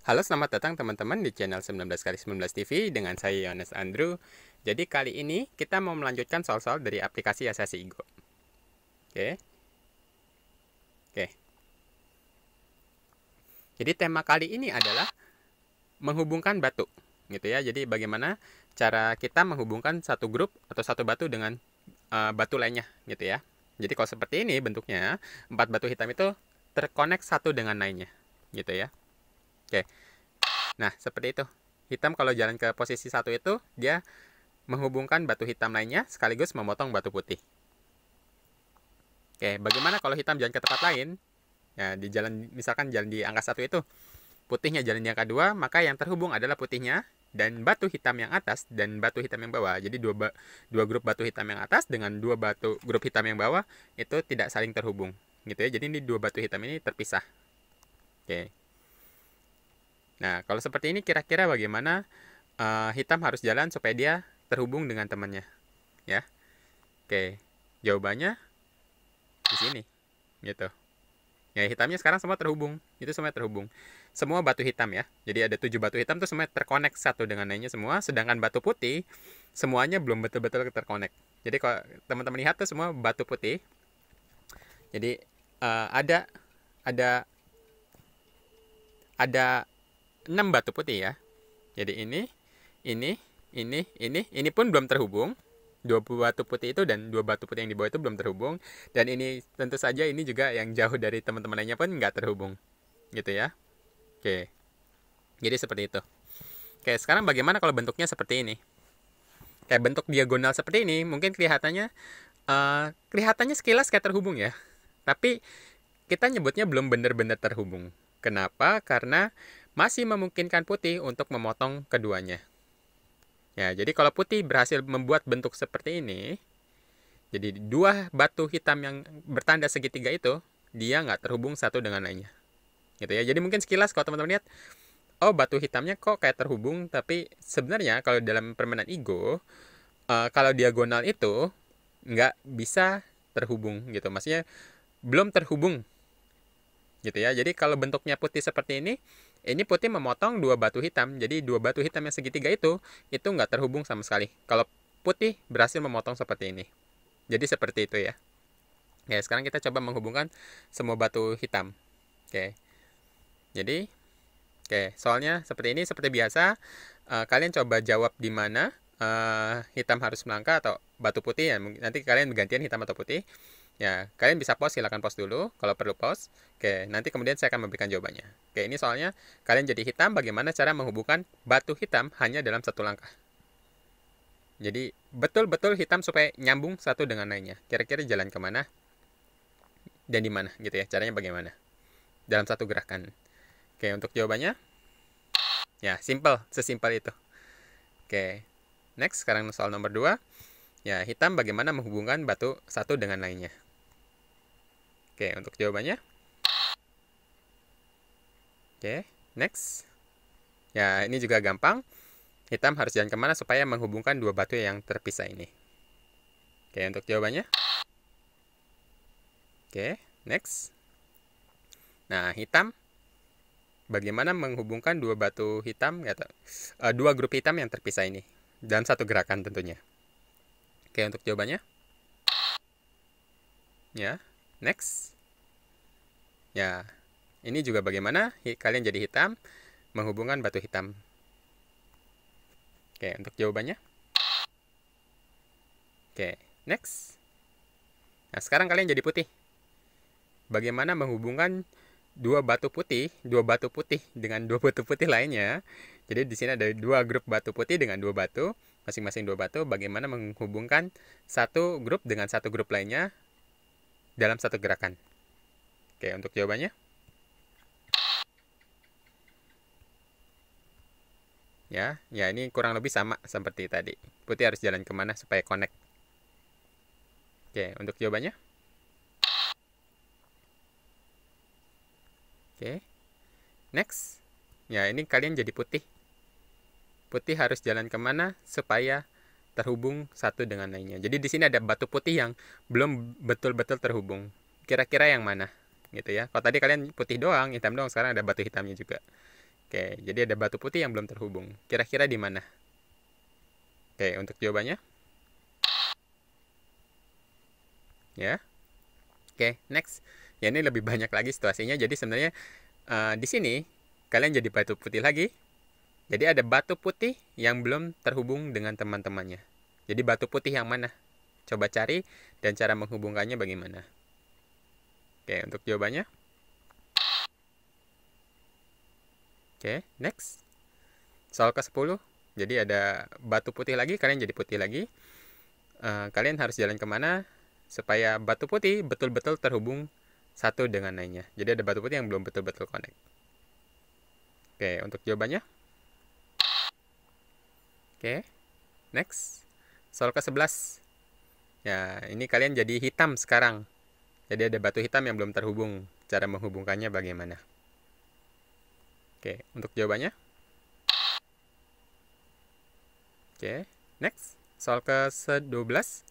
Halo, selamat datang teman-teman di channel 19 kali 19 TV dengan saya Yohanes Andrew. Jadi kali ini kita mau melanjutkan soal-soal dari aplikasi Asasi Igo. Oke. Oke. Jadi tema kali ini adalah menghubungkan batu, gitu ya. Jadi bagaimana cara kita menghubungkan satu grup atau satu batu dengan batu lainnya, gitu ya. Jadi kalau seperti ini bentuknya, 4 batu hitam itu terkonek satu dengan lainnya, gitu ya. Oke. Nah, seperti itu. Hitam kalau jalan ke posisi satu itu, dia menghubungkan batu hitam lainnya sekaligus memotong batu putih. Oke, bagaimana kalau hitam jalan ke tempat lain? Ya, di jalan, misalkan jalan di angka satu itu, putihnya jalan di angka 2, maka yang terhubung adalah putihnya dan batu hitam yang atas dan batu hitam yang bawah. Jadi dua grup batu hitam yang atas dengan dua grup hitam yang bawah itu tidak saling terhubung, gitu ya. Jadi ini dua batu hitam ini terpisah. Oke. Nah, kalau seperti ini kira-kira bagaimana hitam harus jalan supaya dia terhubung dengan temannya, ya? Oke, jawabannya di sini, gitu. Ya, hitamnya sekarang semua terhubung. Itu semua terhubung. Semua batu hitam ya. Jadi ada 7 batu hitam tuh semua terkonek satu dengan lainnya semua. Sedangkan batu putih semuanya belum betul-betul terkonek. Jadi kalau teman-teman lihat tuh semua batu putih. Jadi ada ada ada 6 batu putih ya. Jadi ini pun belum terhubung. Dua batu putih itu dan dua batu putih yang di bawah itu belum terhubung. Dan ini tentu saja ini juga yang jauh dari teman-teman lainnya pun nggak terhubung. Gitu ya. Oke. Jadi seperti itu. Oke, sekarang bagaimana kalau bentuknya seperti ini? Kayak bentuk diagonal seperti ini, mungkin kelihatannya sekilas kayak terhubung ya. Tapi kita nyebutnya belum benar-benar terhubung. Kenapa? Karena masih memungkinkan putih untuk memotong keduanya. Ya, jadi kalau putih berhasil membuat bentuk seperti ini, jadi dua batu hitam yang bertanda segitiga itu, dia nggak terhubung satu dengan lainnya. Gitu ya. Jadi mungkin sekilas kalau teman-teman lihat, oh batu hitamnya kok kayak terhubung, tapi sebenarnya kalau dalam permainan Igo, kalau diagonal itu nggak bisa terhubung gitu. Maksudnya belum terhubung gitu ya. Jadi kalau bentuknya putih seperti ini putih memotong dua batu hitam. Jadi dua batu hitam yang segitiga itu nggak terhubung sama sekali. Kalau putih berhasil memotong seperti ini. Jadi seperti itu ya. Oke, sekarang kita coba menghubungkan semua batu hitam. Oke. Jadi, oke, soalnya seperti ini, seperti biasa. Kalian coba jawab di mana hitam harus melangkah atau batu putih ya. Nanti kalian gantian hitam atau putih. Ya, kalian bisa pause, silakan pause dulu kalau perlu pause. Oke, nanti kemudian saya akan memberikan jawabannya. Oke, ini soalnya kalian jadi hitam, bagaimana cara menghubungkan batu hitam hanya dalam satu langkah. Jadi, betul-betul hitam supaya nyambung satu dengan lainnya. Kira-kira jalan kemana dan di mana gitu ya. Caranya bagaimana? Dalam satu gerakan. Oke, untuk jawabannya, ya, simple, sesimpel itu. Oke, next, sekarang soal nomor 2. Ya, hitam bagaimana menghubungkan batu satu dengan lainnya. Oke, untuk jawabannya. Oke, next. Ya, ini juga gampang. Hitam harus jalan kemana supaya menghubungkan dua batu yang terpisah ini. Oke, untuk jawabannya. Oke, next. Nah, hitam bagaimana menghubungkan dua batu hitam, dua grup hitam yang terpisah ini. Dalam satu gerakan tentunya. Oke, untuk jawabannya. Ya, next. Ya, ini juga bagaimana kalian jadi hitam menghubungkan batu hitam. Oke, untuk jawabannya. Oke, next. Nah, sekarang kalian jadi putih. Bagaimana menghubungkan dua batu putih dengan dua batu putih lainnya. Jadi di sini ada dua grup batu putih dengan dua batu, masing-masing dua batu. Bagaimana menghubungkan satu grup dengan satu grup lainnya dalam satu gerakan. Oke, untuk jawabannya. Ya, ini kurang lebih sama seperti tadi. Putih harus jalan kemana supaya connect. Oke, untuk jawabannya. Oke, next. Ya, ini kalian jadi putih. Putih harus jalan kemana supaya terhubung satu dengan lainnya. Jadi di sini ada batu putih yang belum betul-betul terhubung. Kira-kira yang mana? Gitu ya. Kalau tadi kalian putih doang, hitam doang, sekarang ada batu hitamnya juga. Oke, jadi ada batu putih yang belum terhubung. Kira-kira di mana? Oke, untuk jawabannya. Ya. Oke, next. Ya, ini lebih banyak lagi situasinya. Jadi sebenarnya di sini kalian jadi batu putih lagi. Jadi ada batu putih yang belum terhubung dengan teman-temannya. Jadi batu putih yang mana? Coba cari dan cara menghubungkannya bagaimana. Oke, untuk jawabannya. Oke, next. Soal ke-10. Jadi ada batu putih lagi, kalian jadi putih lagi. Kalian harus jalan kemana supaya batu putih betul-betul terhubung satu dengan lainnya. Jadi ada batu putih yang belum betul-betul connect. Oke, untuk jawabannya. Oke, next. Soal ke-11. Ya, ini kalian jadi hitam sekarang. Jadi ada batu hitam yang belum terhubung. Cara menghubungkannya bagaimana? Oke, untuk jawabannya. Oke, next. Soal ke-12.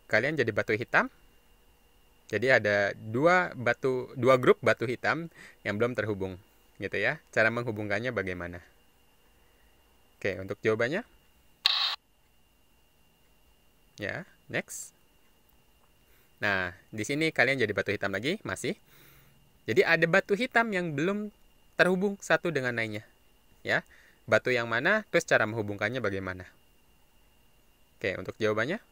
Kalian jadi batu hitam. Jadi ada dua grup batu hitam yang belum terhubung, gitu ya. Cara menghubungkannya bagaimana? Oke, untuk jawabannya. Ya, next. Nah, di sini kalian jadi batu hitam lagi, masih. Jadi ada batu hitam yang belum terhubung satu dengan lainnya. Ya, batu yang mana, terus cara menghubungkannya bagaimana? Oke, untuk jawabannya.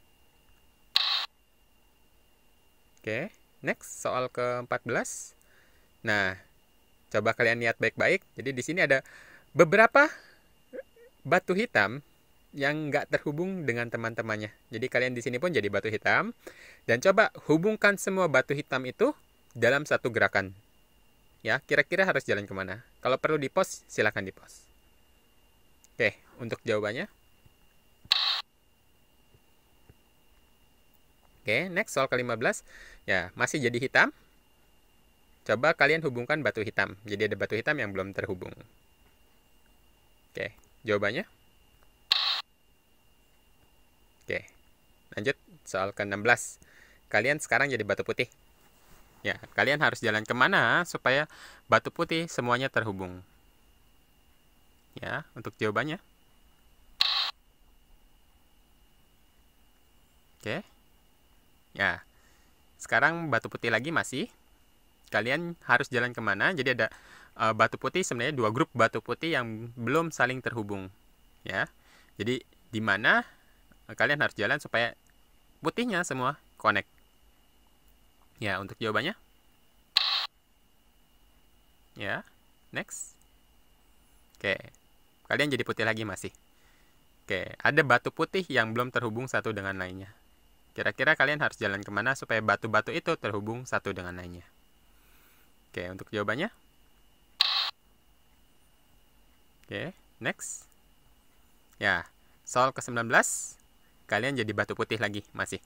Oke, next. Soal ke-14. Nah, coba kalian lihat baik-baik. Jadi di sini ada beberapa batu hitam yang nggak terhubung dengan teman-temannya. Jadi kalian di sini pun jadi batu hitam. Dan coba hubungkan semua batu hitam itu dalam satu gerakan. Ya, kira-kira harus jalan kemana? Kalau perlu di-post, silahkan di-post. Oke, untuk jawabannya. Oke, next soal ke-15. Ya, masih jadi hitam. Coba kalian hubungkan batu hitam. Jadi ada batu hitam yang belum terhubung. Oke, jawabannya. Oke, lanjut soal ke-16. Kalian sekarang jadi batu putih. Ya, kalian harus jalan kemana supaya batu putih semuanya terhubung. Ya, untuk jawabannya. Oke. Ya, sekarang batu putih lagi masih. Kalian harus jalan kemana? Jadi ada batu putih, sebenarnya dua grup batu putih yang belum saling terhubung. Ya, jadi di mana kalian harus jalan supaya putihnya semua connect. Ya, untuk jawabannya. Ya, next. Oke, kalian jadi putih lagi masih. Oke, ada batu putih yang belum terhubung satu dengan lainnya. Kira-kira kalian harus jalan kemana supaya batu-batu itu terhubung satu dengan lainnya? Oke, untuk jawabannya. Oke, next. Ya, soal ke-19. Kalian jadi batu putih lagi, masih.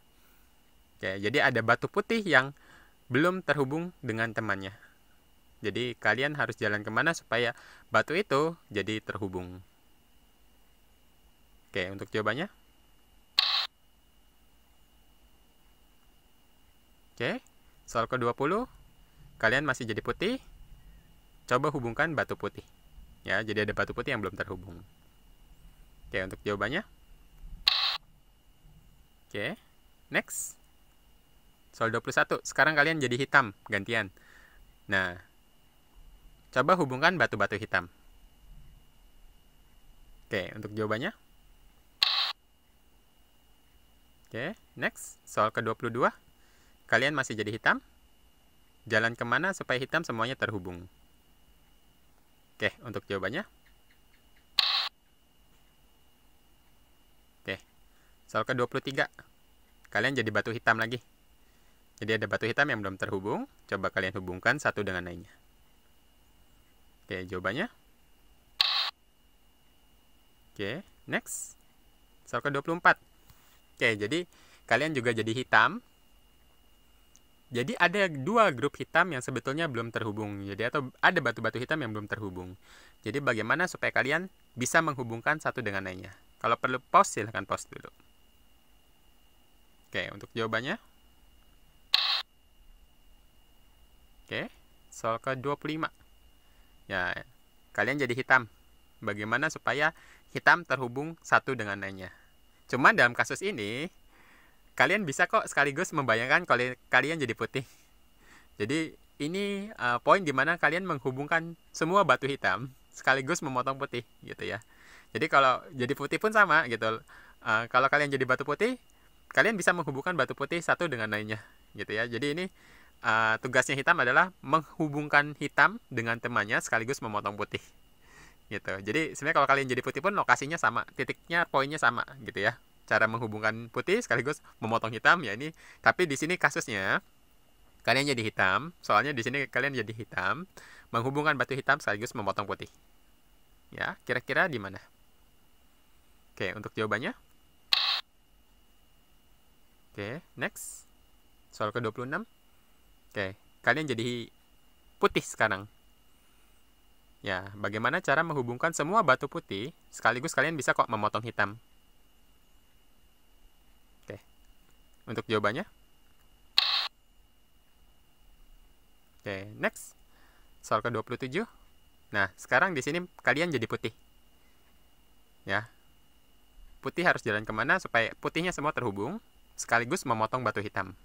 Oke, jadi ada batu putih yang belum terhubung dengan temannya. Jadi kalian harus jalan kemana supaya batu itu jadi terhubung? Oke, untuk jawabannya. Oke, soal ke-20. Kalian masih jadi putih. Coba hubungkan batu putih. Ya, jadi ada batu putih yang belum terhubung. Oke, untuk jawabannya. Oke, next. Soal 21. Sekarang kalian jadi hitam, gantian. Nah, coba hubungkan batu-batu hitam. Oke, untuk jawabannya. Oke, next. Soal ke-22. Kalian masih jadi hitam. Jalan kemana supaya hitam semuanya terhubung? Oke, untuk jawabannya. Oke, soal ke-23. Kalian jadi batu hitam lagi. Jadi ada batu hitam yang belum terhubung. Coba kalian hubungkan satu dengan lainnya. Oke, jawabannya. Oke, next. Soal ke-24. Oke, jadi kalian juga jadi hitam. Jadi ada dua grup hitam yang sebetulnya belum terhubung. Jadi atau ada batu-batu hitam yang belum terhubung. Jadi bagaimana supaya kalian bisa menghubungkan satu dengan lainnya? Kalau perlu pause, silahkan pause dulu. Oke, untuk jawabannya. Oke, soal ke-25. Ya, kalian jadi hitam. Bagaimana supaya hitam terhubung satu dengan lainnya? Cuman dalam kasus ini, kalian bisa kok sekaligus membayangkan kalau kalian jadi putih. Jadi ini poin dimana kalian menghubungkan semua batu hitam sekaligus memotong putih gitu ya. Jadi kalau jadi putih pun sama gitu. Kalau kalian jadi batu putih, kalian bisa menghubungkan batu putih satu dengan lainnya gitu ya. Jadi ini tugasnya hitam adalah menghubungkan hitam dengan temannya sekaligus memotong putih gitu. Jadi sebenarnya kalau kalian jadi putih pun lokasinya sama, titiknya poinnya sama gitu ya. Cara menghubungkan putih sekaligus memotong hitam ya ini. Tapi di sini kasusnya kalian jadi hitam, soalnya di sini kalian jadi hitam menghubungkan batu hitam sekaligus memotong putih. Ya, kira-kira di mana? Oke, untuk jawabannya. Oke, next. Soal ke-26. Oke, kalian jadi putih sekarang. Ya, bagaimana cara menghubungkan semua batu putih sekaligus kalian bisa kok memotong hitam? Oke. Untuk jawabannya? Oke, next. Soal ke-27. Nah, sekarang di sini kalian jadi putih. Ya. Putih harus jalan kemana supaya putihnya semua terhubung sekaligus memotong batu hitam?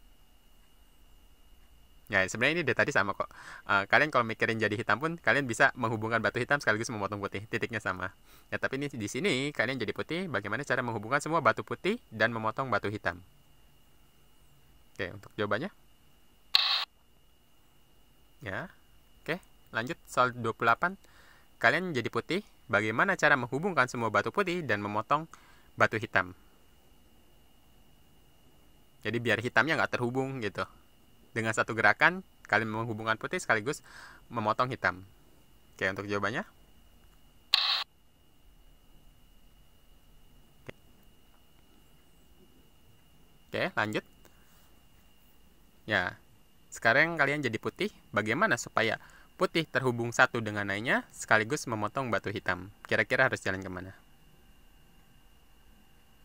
Ya, sebenarnya ini dari tadi sama kok. Kalian kalau mikirin jadi hitam pun, kalian bisa menghubungkan batu hitam sekaligus memotong putih. Titiknya sama. Ya, tapi ini di sini kalian jadi putih, bagaimana cara menghubungkan semua batu putih dan memotong batu hitam? Oke, untuk jawabannya. Ya. Oke, lanjut soal 28. Kalian jadi putih, bagaimana cara menghubungkan semua batu putih dan memotong batu hitam? Jadi biar hitamnya nggak terhubung gitu. Dengan satu gerakan, kalian menghubungkan putih sekaligus memotong hitam. Oke, untuk jawabannya. Oke, lanjut. Ya, sekarang kalian jadi putih. Bagaimana supaya putih terhubung satu dengan lainnya sekaligus memotong batu hitam? Kira-kira harus jalan kemana?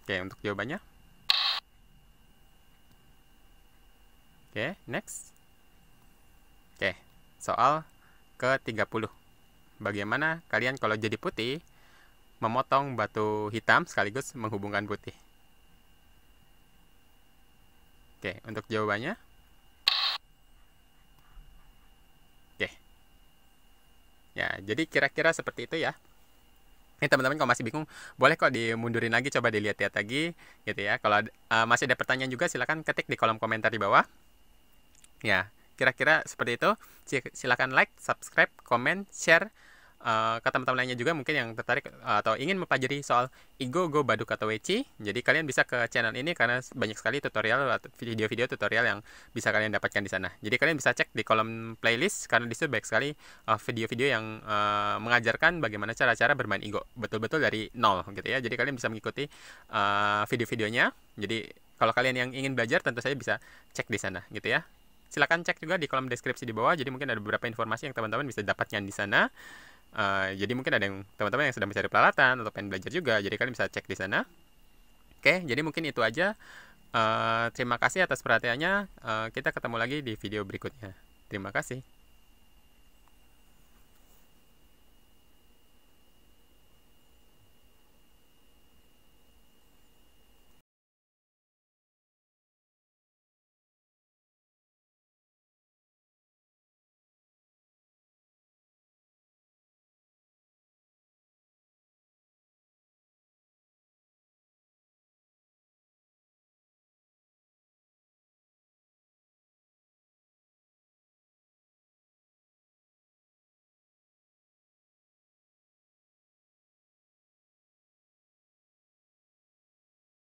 Oke, untuk jawabannya. Oke, next. Oke, soal ke-30. Bagaimana kalian kalau jadi putih memotong batu hitam sekaligus menghubungkan putih? Oke, untuk jawabannya. Oke. Ya, jadi kira-kira seperti itu ya. Ini teman-teman kalau masih bingung, boleh kok dimundurin lagi, coba dilihat-lihat lagi gitu ya. Kalau masih ada pertanyaan juga, silakan ketik di kolom komentar di bawah. Ya, kira-kira seperti itu. Silakan like, subscribe, komen, share ke teman-teman lainnya juga mungkin yang tertarik atau ingin mempelajari soal Igo, Go, Baduk, atau Weci. Jadi kalian bisa ke channel ini karena banyak sekali tutorial atau video-video tutorial yang bisa kalian dapatkan di sana. Jadi kalian bisa cek di kolom playlist karena di situ banyak sekali video-video yang mengajarkan bagaimana cara-cara bermain Igo betul-betul dari nol gitu ya. Jadi kalian bisa mengikuti video-videonya. Jadi kalau kalian yang ingin belajar tentu saja bisa cek di sana gitu ya. Silakan cek juga di kolom deskripsi di bawah. Jadi mungkin ada beberapa informasi yang teman-teman bisa dapatkan di sana. Jadi mungkin ada yang teman-teman yang sedang mencari peralatan atau pengen belajar juga. Jadi kalian bisa cek di sana. Oke, jadi mungkin itu aja. Terima kasih atas perhatiannya. Kita ketemu lagi di video berikutnya. Terima kasih.